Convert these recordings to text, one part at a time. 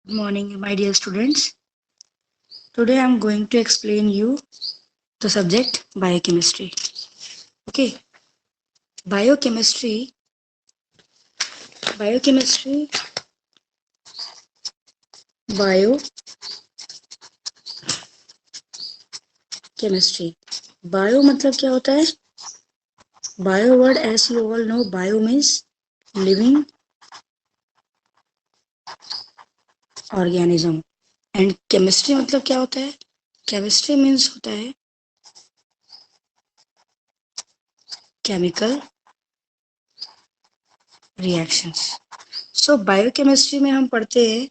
Good morning, my dear students. Today I am going to explain you the subject biochemistry. Okay, biochemistry. Biochemistry. Biochemistry. Bio मतलब क्या होता है? Bio word, as you all know, bio means living organism. And chemistry मतलब क्या होता है? Chemistry means होता है chemical reactions. So biochemistry में हम पढ़ते हैं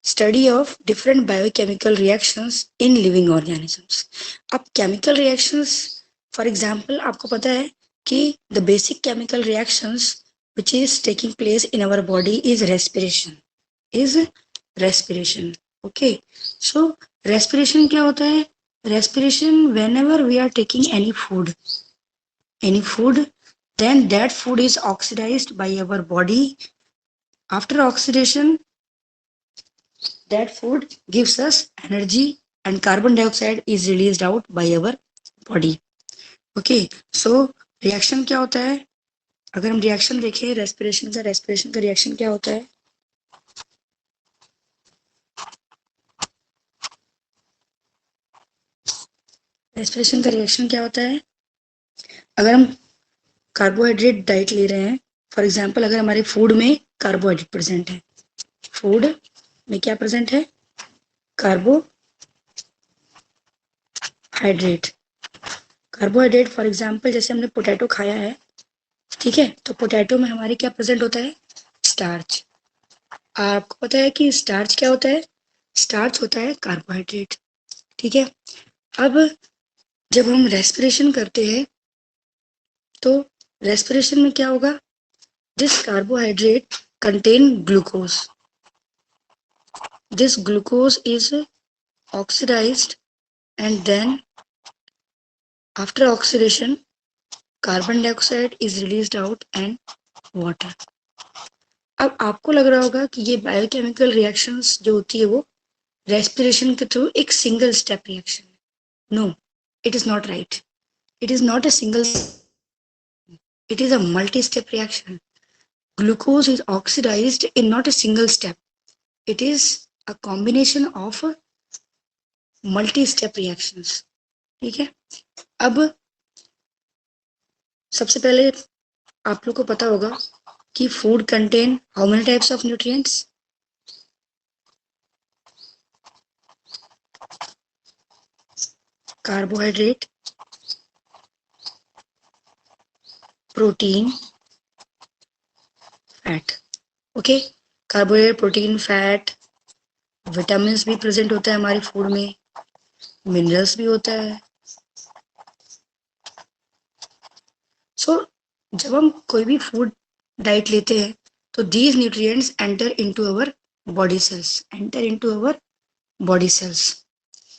study of different biochemical reactions in living organisms. अब केमिकल रिएक्शंस, फॉर एग्जांपल, आपको पता है कि the basic chemical reactions which is taking place in our body is respiration. Okay, so respiration क्या होता है? Respiration whenever we are taking any food, then that food is oxidized by our body. After oxidation, that food gives us energy and carbon dioxide is released out by our body. Okay, so reaction क्या होता है? अगर हम reaction देखें respiration का reaction क्या होता है? रेस्पिरेशन का रिएक्शन क्या होता है? अगर हम कार्बोहाइड्रेट डाइट ले रहे हैं, फॉर एग्जांपल, अगर हमारे फूड में कार्बोहाइड्रेट प्रेजेंट है, फूड में क्या प्रेजेंट है? कार्बोहाइड्रेट. कार्बोहाइड्रेट फॉर एग्जांपल, जैसे हमने पोटैटो खाया है, ठीक है, तो पोटैटो में हमारे क्या प्रेजेंट होता है? स्टार्च. आपको पता है कि स्टार्च क्या होता है? स्टार्च होता है कार्बोहाइड्रेट. ठीक है, अब जब हम रेस्पिरेशन करते हैं तो रेस्पिरेशन में क्या होगा? This carbohydrate contain glucose. This glucose is oxidised and then after oxidation carbon dioxide is released out and water. अब आपको लग रहा होगा कि ये बायोकेमिकल रिएक्शंस जो होती है वो रेस्पिरेशन के थ्रू एक सिंगल स्टेप रिएक्शन है. No, it is not right. It is not a single, it is a multi-step reaction. Glucose is oxidized in not a single step. It is a combination of multi-step reactions. ठीक है, अब सबसे पहले आप लोग को पता होगा कि food contain how many types of nutrients? Carbohydrate, protein, fat. Okay, carbohydrate, protein, fat, vitamin भी प्रेजेंट होता है हमारे फूड में, मिनरल्स भी होता है. सो जब हम कोई भी फूड डाइट लेते हैं तो these nutrients enter into our body cells.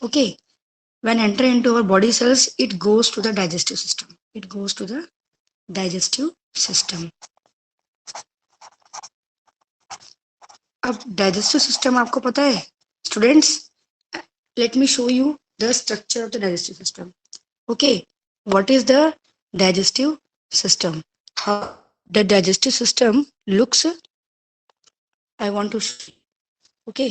Okay, when enter into our body cells it goes to the digestive system. अब डाइजेस्टिव सिस्टम आपको पता है students? Let me show you the structure of the digestive system. Okay, what is the digestive system? How the digestive system looks, I want to show you. Okay,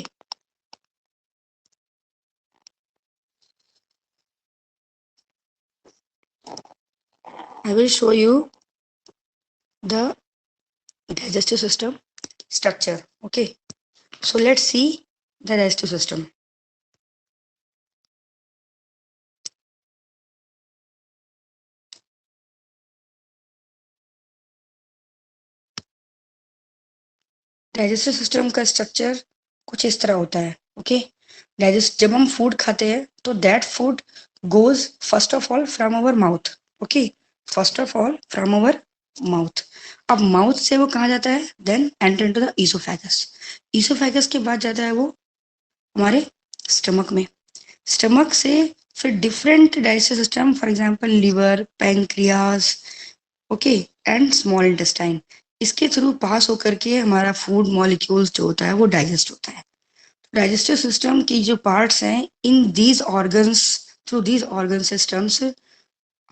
I will show you the digestive system structure. Okay, so let's see the digestive system. Digestive system का structure कुछ इस तरह होता है. Okay, जब हम food खाते हैं तो that food goes first of all from our mouth. Okay, first of all from our mouth. अब माउथ से वो कहाँ जाता है? Then enter into the oesophagus के बाद जाता है वो हमारे स्टमक में. स्टमक से फिर different digestive system, for example liver, pancreas, okay, and small intestine, इसके थ्रू पास होकर के हमारा फूड मॉलिक्यूल्स जो होता है वो डाइजेस्ट होता है. डाइजेस्टिव सिस्टम की जो पार्ट्स हैं, in these organs, through these organ systems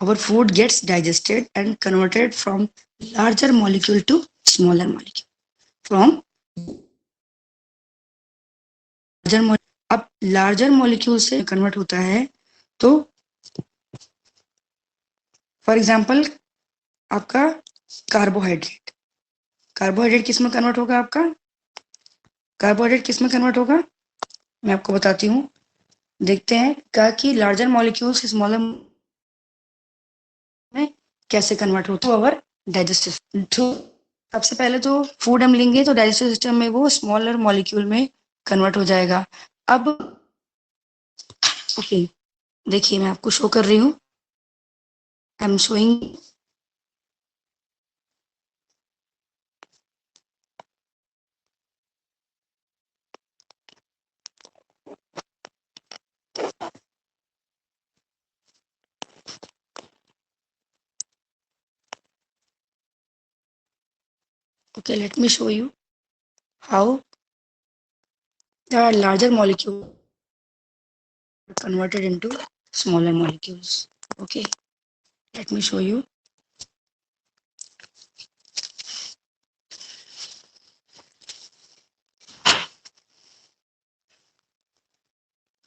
our food gets digested and converted from larger molecule to smaller molecule. From larger अब larger molecule से convert होता है, तो फॉर एग्जाम्पल आपका कार्बोहाइड्रेट, कार्बोहाइड्रेट किस में कन्वर्ट होगा? आपका कार्बोहाइड्रेट किस में कन्वर्ट होगा मैं आपको बताती हूँ। देखते हैं क्या कि लार्जर मॉलिक्यूल से स्मॉलर में कैसे कन्वर्ट होता है अवर डाइजेस्टिव थ्रू। सबसे पहले तो फूड हम लेंगे तो डाइजेस्टिव सिस्टम में वो स्मॉलर मॉलिक्यूल में कन्वर्ट हो जाएगा। अब ओके, देखिए मैं आपको शो कर रही हूँ, I am showing. Okay, let me show you how the larger molecule converted into smaller molecules. Okay, let me show you.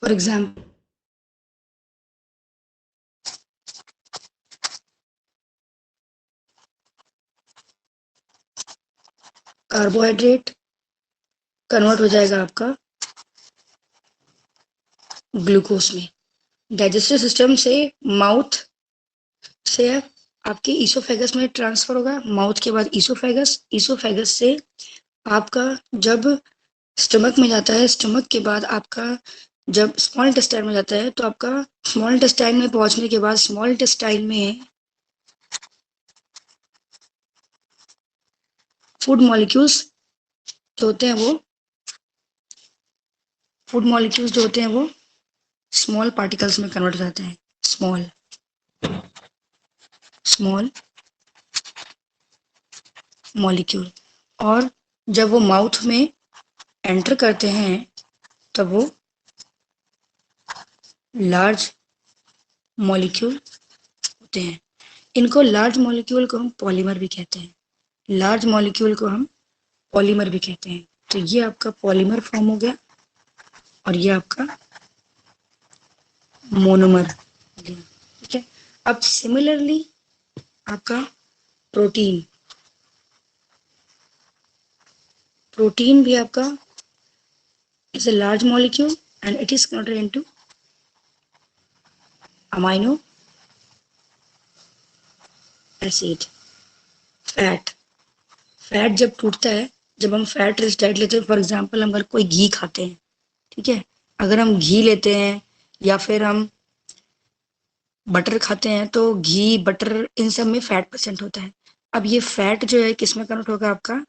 For example, carbohydrate convert हो जाएगा आपका ग्लूकोज में। डाइजेस्टिव सिस्टम से माउथ से आपके ईसोफेगस में ट्रांसफर होगा, mouth के बाद ईसोफेगस, ईसोफेगस से आपका जब स्टमक में जाता है, स्टमक के बाद आपका जब स्मॉल इंटेस्टाइन में जाता है, तो आपका स्मॉल इंटेस्टाइन में पहुंचने के बाद स्मॉल इंटेस्टाइन में फूड मॉलिक्यूल्स जो होते हैं वो फूड मॉलिक्यूल्स जो होते हैं वो स्मॉल पार्टिकल्स में कन्वर्ट हो जाते हैं, स्मॉल स्मॉल मॉलिक्यूल। और जब वो माउथ में एंटर करते हैं तब वो लार्ज मॉलिक्यूल होते हैं। इनको लार्ज मॉलिक्यूल को हम पॉलीमर भी कहते हैं, लार्ज मॉलिक्यूल को हम पॉलीमर भी कहते हैं। तो ये आपका पॉलीमर फॉर्म हो गया और ये आपका मोनोमर हो गया। ठीक है, अब सिमिलरली आपका प्रोटीन, प्रोटीन भी आपका is a large molecule and it is converted into amino acid. Fat, fat जब टूटता है, जब हम फैट रिच डाइट लेते हैं, फॉर एग्जांपल हम अगर कोई घी खाते हैं, ठीक है, अगर हम घी लेते हैं या फिर हम बटर खाते हैं, तो घी बटर इन सब में फैट परसेंट होता है। अब ये फैट जो है किस में कन्वर्ट होगा? आपका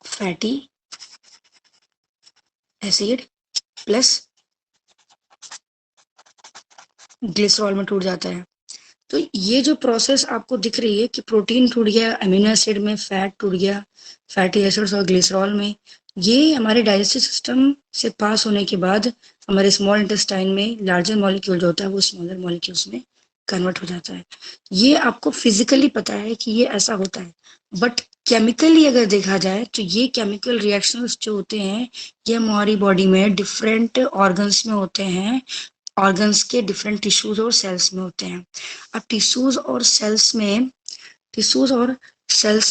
फैटी एसिड प्लस ग्लिसरॉल में टूट जाता है। तो ये जो प्रोसेस आपको दिख रही है कि प्रोटीन टूट गया, अमीनो एसिड में फैट टूट गया, फैटी एसिड्स और ग्लिसरॉल में, ये हमारे डाइजेस्टिव सिस्टम से पास होने के बाद हमारे स्मॉल इंटेस्टाइन में लार्जर मॉलिक्यूल जो होता है वो स्मॉलर मॉलिक्यूल्स में कन्वर्ट हो जाता है। ये आपको फिजिकली पता है कि ये ऐसा होता है, बट केमिकली अगर देखा जाए तो ये केमिकल रिएक्शंस जो होते हैं ये हमारी बॉडी में डिफरेंट ऑर्गन्स में होते हैं, ऑर्गन्स के डिफरेंट टिश्यूज और सेल्स में होते हैं। अब टिश्यूज और सेल्स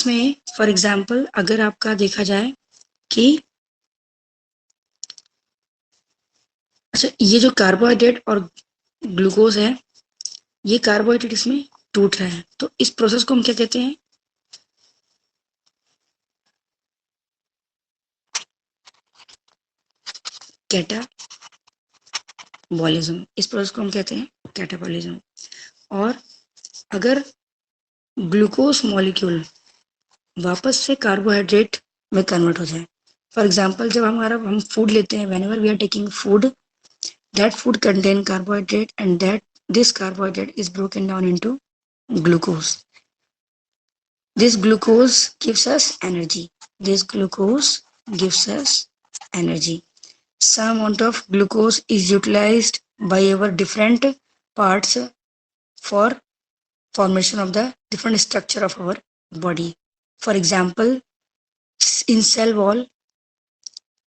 में फॉर एग्जांपल अगर आपका देखा जाए कि अच्छा, ये जो कार्बोहाइड्रेट और ग्लूकोज है, ये कार्बोहाइड्रेट इसमें टूट रहा है, तो इस प्रोसेस को हम क्या कहते हैं? कैटाबॉलिज्म। इस प्रोसेस को हम कहते हैं कैटाबॉलिज्म। और अगर ग्लूकोज मॉलिक्यूल वापस से कार्बोहाइड्रेट में कन्वर्ट हो जाए, फॉर एग्जांपल जब हम फूड लेते हैं, whenever we are taking food, that food contain carbohydrate and that this carbohydrate is broken down into glucose. This glucose gives us energy. This glucose gives us energy. Some amount of glucose is utilized by our different parts for formation of the different structure of our body. For example, in cell wall,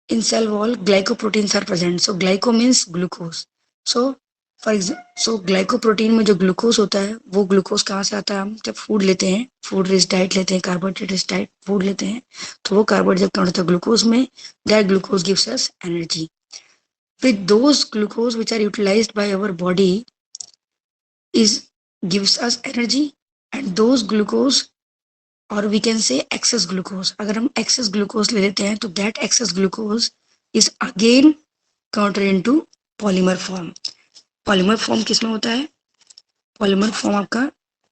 glycoproteins are present. So glyco means glucose. So so glycoprotein में जो glucose होता है वो glucose कहाँ से आता है? हम जब फूड लेते हैं, फूड रिच डाइट लेते हैं, कार्बोहाइड्रेट रिच डाइट फूड लेते हैं, तो वो कार्बोहाइड्रेट जब कन्वर्ट होता है ग्लूकोज में, that glucose gives us energy. With those glucose which are utilized by our body is gives us energy, and those glucose or we can say excess glucose, अगर हम excess glucose ले लेते हैं तो that excess glucose is again converted into polymer form. Polymer form किसमें होता है? Polymer form आपका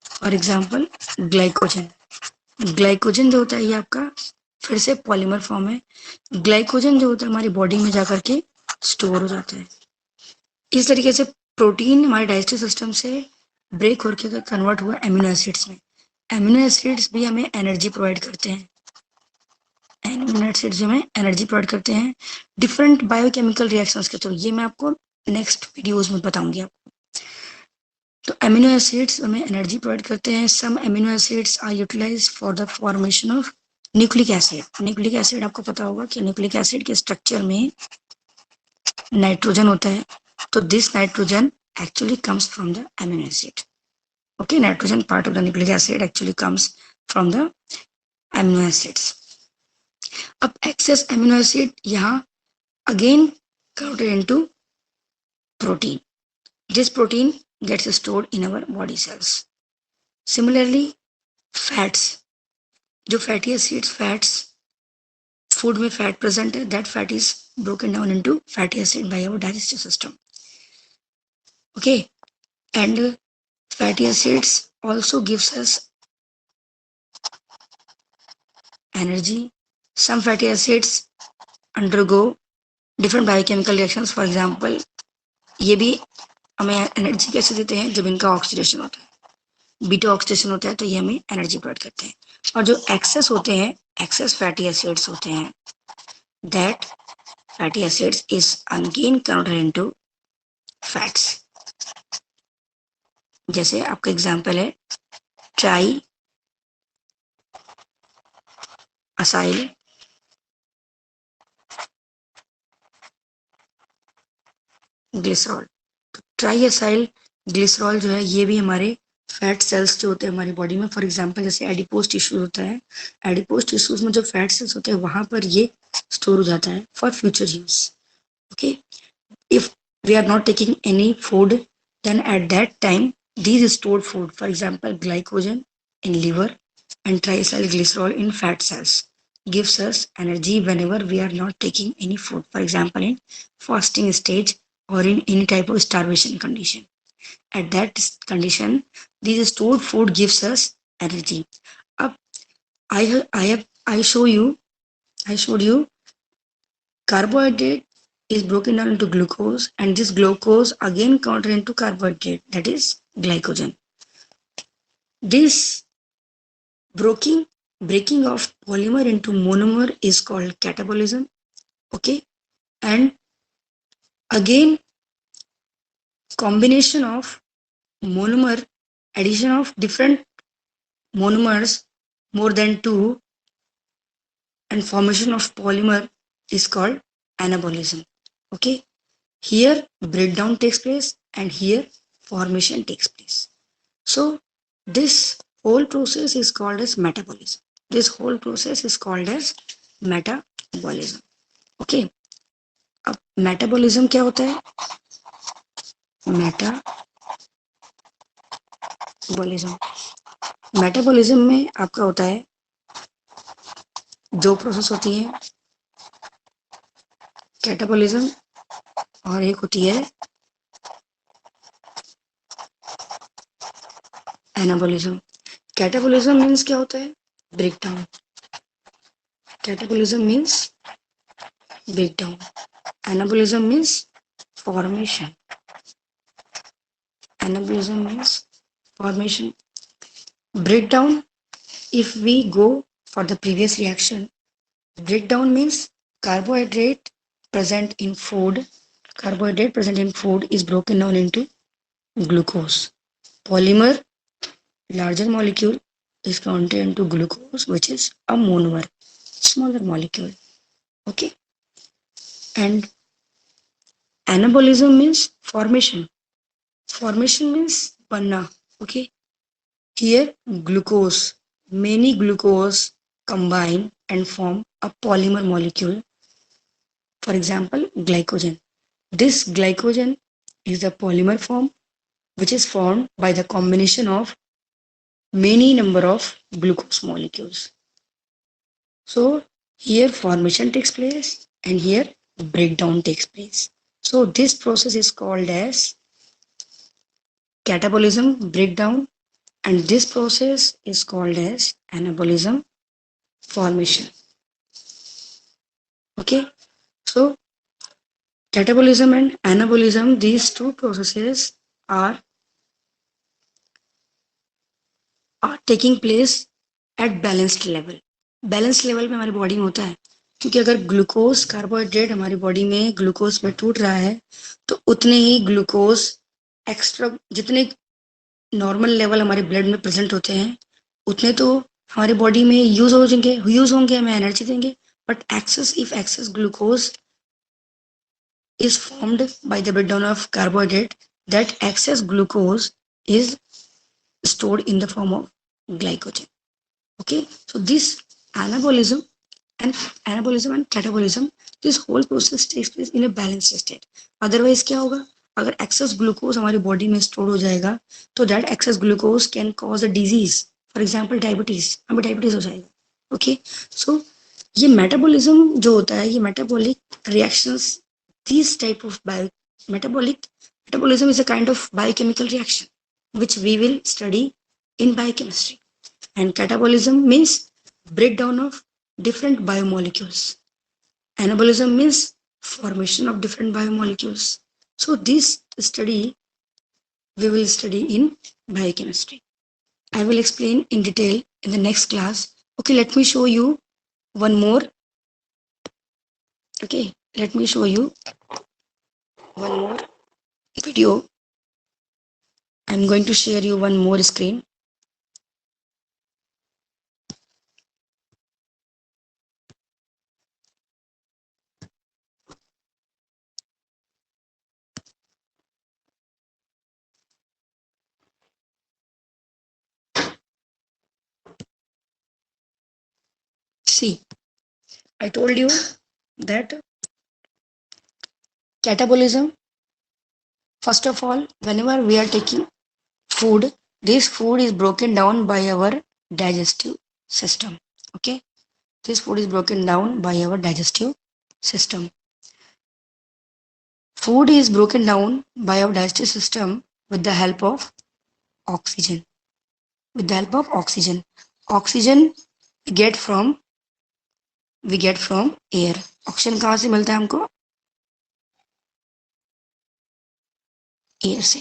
फॉर एग्जांपल ग्लाइकोजन. ग्लाइकोजन जो होता है ये आपका फिर से पॉलीमर फॉर्म है. ग्लाइकोजन जो होता है हमारी बॉडी में जाकर के स्टोर हो जाता है. इस तरीके से प्रोटीन हमारे डाइजेस्टिव सिस्टम से ब्रेक होकर कन्वर्ट हुआ एमिनो एसिड्स में. एमिनो एसिड्स भी हमें एनर्जी प्रोवाइड करते हैं. एमिनो एसिड्स हमें एनर्जी प्रोवाइड करते हैं डिफरेंट बायोकेमिकल रिएक्शंस के थ्रू. ये मैं आपको नेक्स्ट वीडियोस में बताऊंगी आपको. तो एमिनो एसिड्स हमें एनर्जी प्रोवाइड करते हैं. Some amino acids are utilized for the formation of nucleic acid. Nucleic acid आपको पता होगा कि न्यूक्लिक एसिड के स्ट्रक्चर में नाइट्रोजन होता है. तो this nitrogen actually comes from the amino acid. Okay, nitrogen part of the nucleic acid actually comes from the amino acids. अब एक्सेस एमिनो एसिड यहाँ again converted into protein. This protein gets stored in our body cells. Similarly, fats, जो fatty acids, fats, food में fat present है, that fat is broken down into fatty acid by our digestive system. Okay, and fatty acids also gives us energy. Some fatty acids undergo different biochemical reactions. For example, ये भी हमें energy कैसे देते हैं? जब इनका oxidation होता है, बीटा ऑक्सीडेशन होता है, तो ये हमें एनर्जी प्रोवाइड करते हैं. और जो एक्सेस होते हैं, एक्सेस फैटी एसिड्स होते हैं, that fatty acids is again converted into fats. जैसे आपका एग्जांपल है try acyl glycerol. Try acyl glycerol जो है ये भी हमारे फैट सेल्स जो होते हैं हमारी बॉडी में, फॉर एग्जांपल जैसे एडिपोज टिश्यूज होता है, एडिपोज टिश्यूज में जो फैट सेल्स होते हैं वहां पर ये स्टोर हो जाता है for future use. Okay, if we are not taking any food, then at that time these stored food, for example glycogen in liver and triacylglycerol in fat cells, gives us energy whenever we are not taking any food, for example in fasting stage or in any type of starvation condition. At that condition these stored food gives us energy. Up I showed you carbohydrate is broken down into glucose, and this glucose again converted into carbohydrate, that is glycogen. This breaking of polymer into monomer is called catabolism. Okay, and again combination of monomer, addition of different monomers more than two, and formation of polymer is called anabolism. Okay, here breakdown takes place and here formation takes place. So this whole process is called as metabolism. This whole process is called as metabolism. Okay, अब metabolism क्या होता है? Metabolism में आपका होता है दो process होती है, कैटाबॉलिज्म और एक होती है एनाबॉलिज्म. कैटाबॉलिज्म मीन्स क्या होता है? Breakdown. Catabolism means breakdown. Anabolism means formation. Anabolism means formation. Breakdown, if we go for the previous reaction, breakdown means carbohydrate present in food is broken down into glucose. Polymer, larger molecule, is converted into glucose, which is a monomer, smaller molecule. Okay. And anabolism means formation. Formation means banna. Okay. Here, glucose, many glucose combine and form a polymer molecule. For example, glycogen. This glycogen is the polymer form which is formed by the combination of many number of glucose molecules. So here formation takes place and here breakdown takes place. So this process is called as catabolism, breakdown, and this process is called as anabolism, formation. Okay, so catabolism and anabolism, these two processes are taking place at balanced level. Balance level में हमारी body में होता है, क्योंकि अगर glucose carbohydrate हमारी body में glucose में टूट रहा है तो उतने ही ग्लूकोज एक्स्ट्रा जितने नॉर्मल लेवल हमारे ब्लड में प्रेजेंट होते हैं उतने तो हमारी बॉडी में यूज होंगे हमें एनर्जी देंगे. But access glucose is formed by the breakdown of carbohydrate, that excess glucose is stored in the form of glycogen. Okay, so this anabolism and catabolism, this whole process takes place in a balanced state. Otherwise क्या होगा, अगर excess glucose हमारी body में store हो जाएगा तो that excess glucose can cause a disease, for example diabetes, हमें diabetes हो जाएगा. Okay, so ये मेटाबॉलिज्म जो होता है, ये metabolic reactions, these type of metabolism is a kind of biochemical reaction which we will study in biochemistry. And catabolism means breakdown of different biomolecules. Anabolism means formation of different biomolecules. So this study we will study in biochemistry. I will explain in detail in the next class. Okay, let me show you one more. Okay, let me show you one more video. I'm going to share you one more screen. See, I told you that catabolism, first of all, whenever we are taking food, this food is broken down by our digestive system. Okay, this food is broken down by our digestive system. Food is broken down by our digestive system with the help of oxygen. With the help of oxygen. Oxygen we get from air. Oxygen कहाँ से मिलता है हमको? Air से.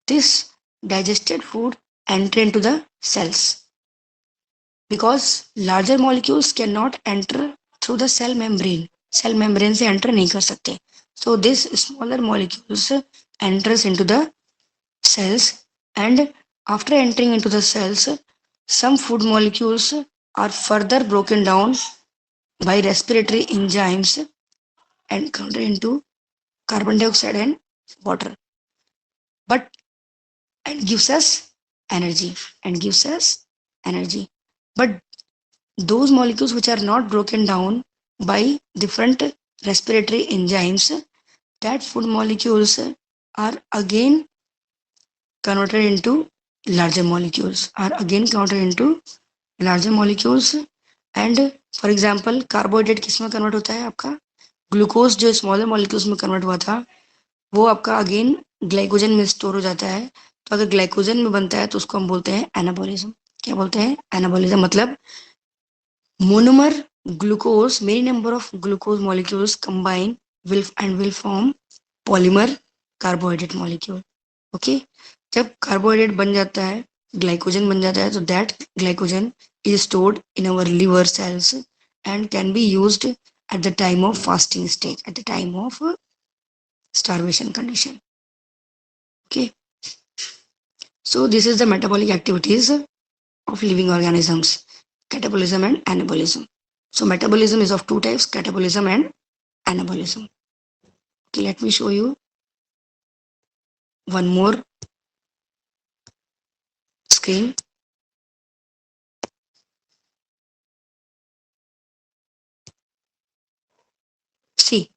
This digested food enter into the cells because larger molecules cannot enter through the cell membrane. Cell membrane से enter नहीं कर सकते. So this smaller molecules enters into the cells, and after entering into the cells, some food molecules are further broken down by respiratory enzymes and converted into carbon dioxide and water, but and gives us energy. But those molecules which are not broken down by different respiratory enzymes, that food molecules are again converted into larger molecules, and for example carbohydrate किस में convert होता है आपका? Glucose जो smaller molecules में convert हुआ था वो आपका अगेन ग्लाइकोजन में स्टोर हो जाता है. तो अगर ग्लाइकोजन में बनता है तो उसको हम बोलते हैं एनाबोलिज्म. क्या बोलते हैं? एनाबोलिज्म. मतलब monomer glucose, many number of glucose molecules combine will form polymer carbohydrate molecule. Okay, जब कार्बोहाइड्रेट बन जाता है, ग्लाइकोजन बन जाता है, तो that glycogen is stored in our liver cells and can be used at the time of fasting stage, at the time of starvation condition. Okay, so this is the metabolic activities of living organisms, catabolism and anabolism. So metabolism is of two types, catabolism and anabolism. Okay, let me show you one more screen. See,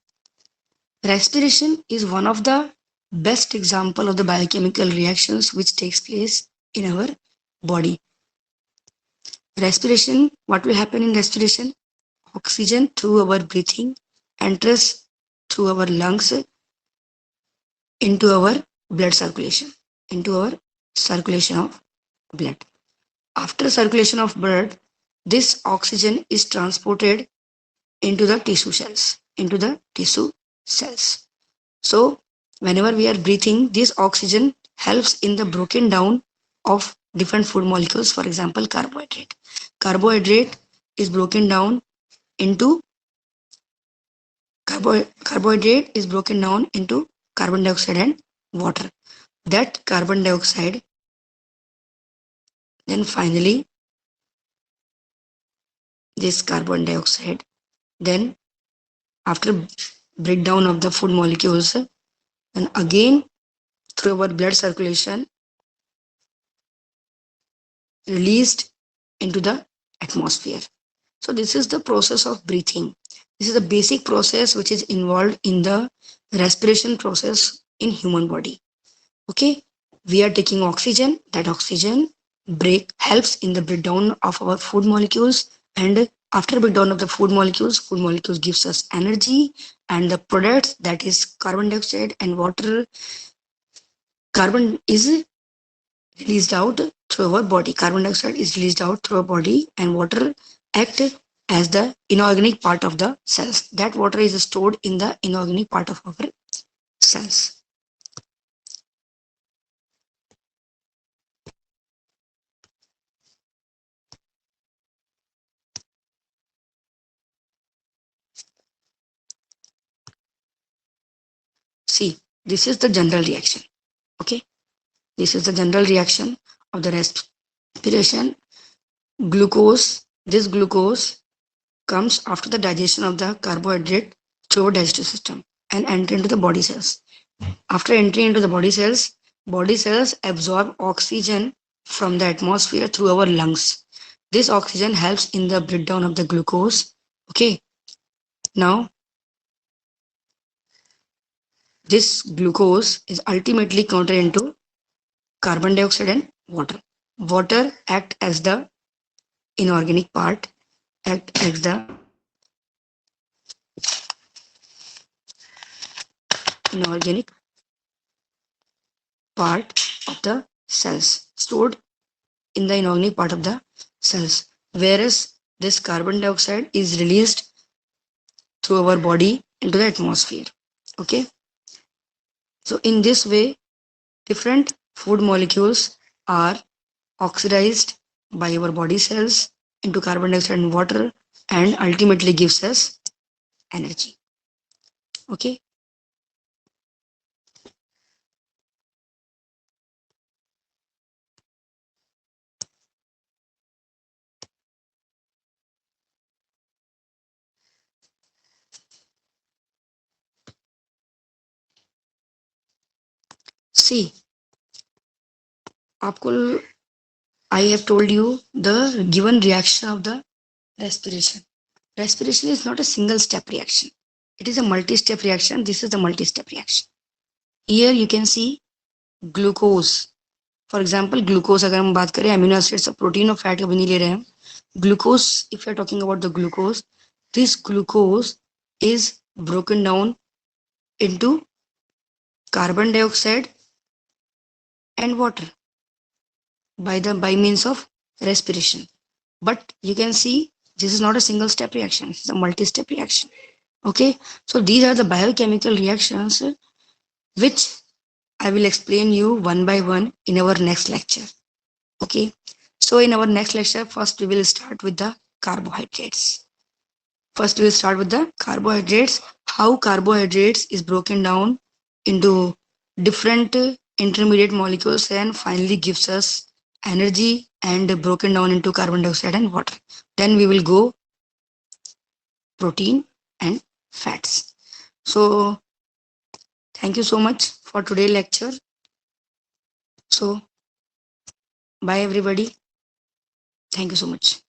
respiration is one of the best example of the biochemical reactions which takes place in our body. Respiration, what will happen in respiration? Oxygen through our breathing enters through our lungs into our blood circulation, into our circulation of blood. After circulation of blood, this oxygen is transported into the tissue cells, into the tissue cells. So whenever we are breathing, this oxygen helps in the broken down of different food molecules. For example, carbohydrate. Carbohydrate is broken down into carbohydrate is broken down into carbon dioxide and water. That carbon dioxide then finally this carbon dioxide then after breakdown of the food molecules and again through our blood circulation released into the atmosphere. So this is the process of breathing. This is the basic process which is involved in the respiration process in human body. Okay, we are taking oxygen. That oxygen break helps in the breakdown of our food molecules, and after breakdown of the food molecules gives us energy, and the products, that is carbon dioxide and water. Carbon is released out through our body. Carbon dioxide is released out through our body, and water act as the inorganic part of the cells. That water is stored in the inorganic part of our cells. See, this is the general reaction. Okay, this is the general reaction of the respiration. Glucose, this glucose comes after the digestion of the carbohydrate through our digestive system and enter into the body cells. After entering into the body cells absorb oxygen from the atmosphere through our lungs. This oxygen helps in the breakdown of the glucose. Okay, now this glucose is ultimately converted into carbon dioxide and water. Water act as the inorganic part, act as the inorganic part of the cells, stored in the inorganic part of the cells, whereas this carbon dioxide is released through our body into the atmosphere. Okay, so in this way different food molecules are oxidized by our body cells into carbon dioxide and water and ultimately gives us energy. Okay, see, आपको I have told you the given reaction of the respiration. Respiration is not a single step reaction. It is a multi-step reaction. This is the multi-step reaction. Here you can see glucose. For example, glucose अगर हम बात करें amino acids of protein और fat कभी नहीं ले रहे हैं. Glucose, if you are talking about the glucose, this glucose is broken down into carbon dioxide and water by means of respiration. But you can see this is not a single step reaction, it's a multi-step reaction. Okay, so these are the biochemical reactions which I will explain you one by one in our next lecture. Okay, so in our next lecture, first we will start with the carbohydrates. First, we'll start with the carbohydrates. How carbohydrates is broken down into different intermediate molecules and finally gives us energy and broken down into carbon dioxide and water. Then we will go protein and fats. So thank you so much for today lecture. So bye everybody. Thank you so much.